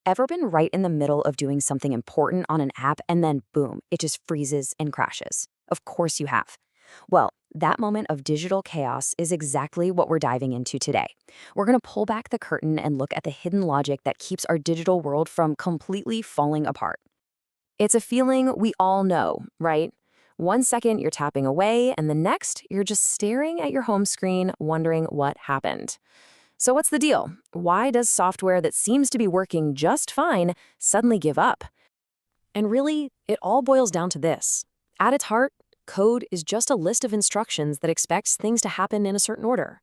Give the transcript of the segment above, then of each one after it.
Ever been right in the middle of doing something important on an app and then boom, it just freezes and crashes? Of course you have. Well, that moment of digital chaos is exactly what we're diving into today. We're going to pull back the curtain and look at the hidden logic that keeps our digital world from completely falling apart. It's a feeling we all know, right? One second you're tapping away, and the next you're just staring at your home screen wondering what happened. So what's the deal? Why does software that seems to be working just fine suddenly give up? And really, it all boils down to this. At its heart, code is just a list of instructions that expects things to happen in a certain order.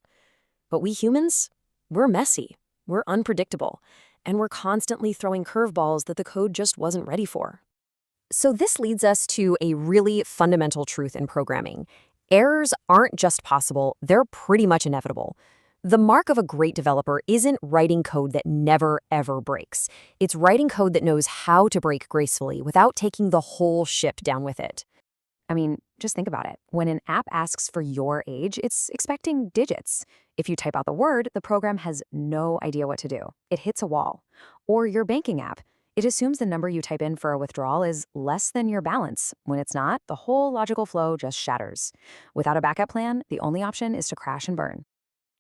But we humans, we're messy, we're unpredictable, and we're constantly throwing curveballs that the code just wasn't ready for. So this leads us to a really fundamental truth in programming. Errors aren't just possible, they're pretty much inevitable. The mark of a great developer isn't writing code that never, ever breaks. It's writing code that knows how to break gracefully without taking the whole ship down with it. I mean, just think about it. When an app asks for your age, it's expecting digits. If you type out the word, the program has no idea what to do. It hits a wall. Or your banking app. It assumes the number you type in for a withdrawal is less than your balance. When it's not, the whole logical flow just shatters. Without a backup plan, the only option is to crash and burn.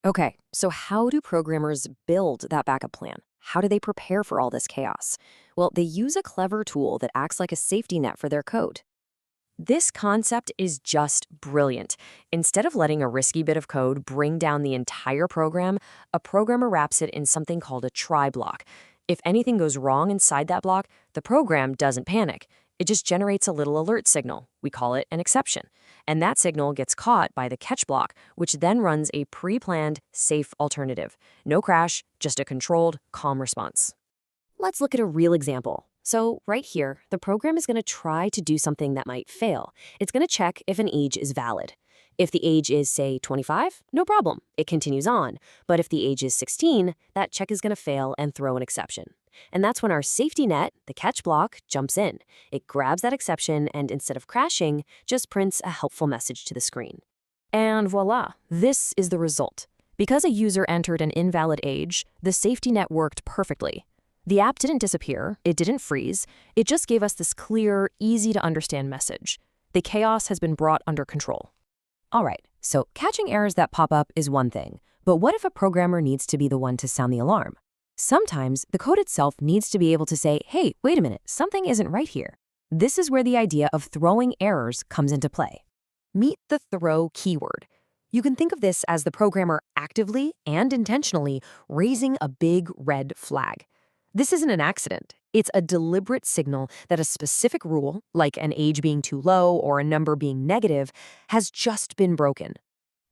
Okay, so how do programmers build that backup plan? How do they prepare for all this chaos? Well, they use a clever tool that acts like a safety net for their code. This concept is just brilliant. Instead of letting a risky bit of code bring down the entire program, a programmer wraps it in something called a try block. If anything goes wrong inside that block, the program doesn't panic. It just generates a little alert signal. We call it an exception. And that signal gets caught by the catch block, which then runs a pre-planned, safe alternative. No crash, just a controlled, calm response. Let's look at a real example. So right here, the program is going to try to do something that might fail. It's going to check if an age is valid. If the age is, say, 25, no problem. It continues on. But if the age is 16, that check is going to fail and throw an exception. And that's when our safety net, the catch block, jumps in. It grabs that exception and instead of crashing, just prints a helpful message to the screen. And voila, this is the result. Because a user entered an invalid age, the safety net worked perfectly. The app didn't disappear, it didn't freeze, it just gave us this clear, easy-to-understand message. The chaos has been brought under control. All right, so catching errors that pop up is one thing, but what if a programmer needs to be the one to sound the alarm? Sometimes the code itself needs to be able to say, hey, wait a minute, something isn't right here. This is where the idea of throwing errors comes into play. Meet the throw keyword. You can think of this as the programmer actively and intentionally raising a big red flag. This isn't an accident. It's a deliberate signal that a specific rule, like an age being too low or a number being negative, has just been broken.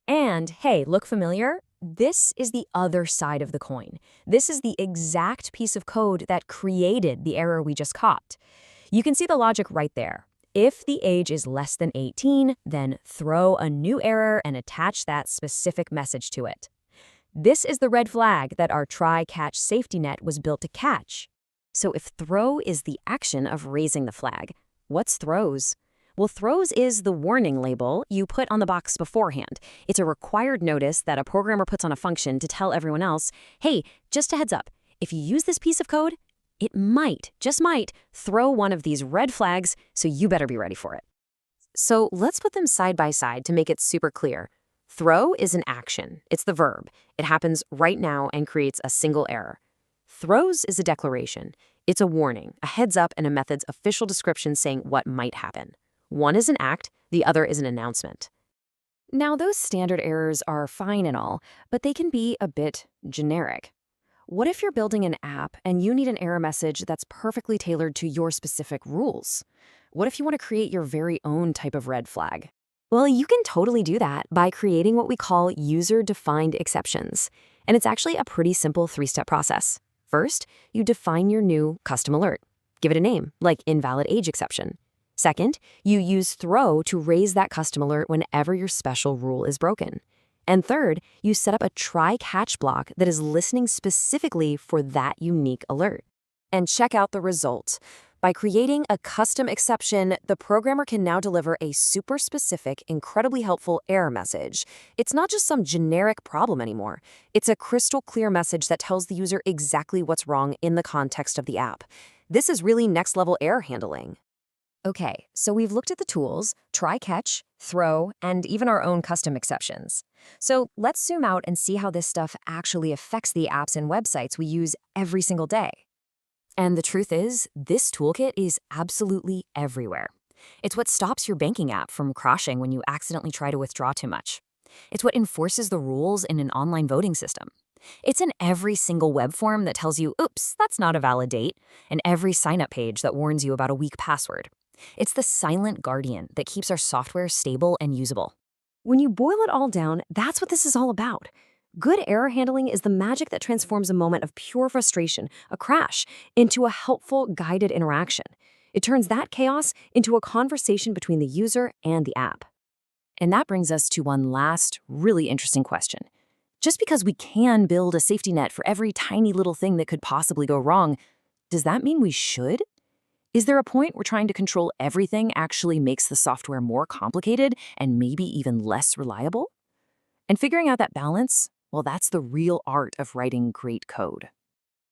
And hey, look familiar? This is the other side of the coin. This is the exact piece of code that created the error we just caught. You can see the logic right there. If the age is less than 18, then throw a new error and attach that specific message to it. This is the red flag that our try-catch safety net was built to catch. So if throw is the action of raising the flag, what's throws? Well, throws is the warning label you put on the box beforehand. It's a required notice that a programmer puts on a function to tell everyone else, hey, just a heads up, if you use this piece of code, it might, just might, throw one of these red flags, so you better be ready for it. So let's put them side by side to make it super clear. Throw is an action. It's the verb. It happens right now and creates a single error. Throws is a declaration. It's a warning, a heads up, and a method's official description saying what might happen. One is an act, the other is an announcement. Now, those standard errors are fine and all, but they can be a bit generic. What if you're building an app and you need an error message that's perfectly tailored to your specific rules? What if you want to create your very own type of red flag? Well, you can totally do that by creating what we call user-defined exceptions. And it's actually a pretty simple three-step process. First, you define your new custom alert. Give it a name, like invalid age exception. Second, you use throw to raise that custom alert whenever your special rule is broken. And third, you set up a try-catch block that is listening specifically for that unique alert. And check out the result. By creating a custom exception, the programmer can now deliver a super specific, incredibly helpful error message. It's not just some generic problem anymore. It's a crystal clear message that tells the user exactly what's wrong in the context of the app. This is really next-level error handling. Okay, so we've looked at the tools, try catch, throw, and even our own custom exceptions. So let's zoom out and see how this stuff actually affects the apps and websites we use every single day. And the truth is, this toolkit is absolutely everywhere. It's what stops your banking app from crashing when you accidentally try to withdraw too much. It's what enforces the rules in an online voting system. It's in every single web form that tells you, oops, that's not a valid date, and every sign-up page that warns you about a weak password. It's the silent guardian that keeps our software stable and usable. When you boil it all down, that's what this is all about. Good error handling is the magic that transforms a moment of pure frustration, a crash, into a helpful, guided interaction. It turns that chaos into a conversation between the user and the app. And that brings us to one last, really interesting question. Just because we can build a safety net for every tiny little thing that could possibly go wrong, does that mean we should? Is there a point where trying to control everything actually makes the software more complicated and maybe even less reliable? And figuring out that balance, well, that's the real art of writing great code.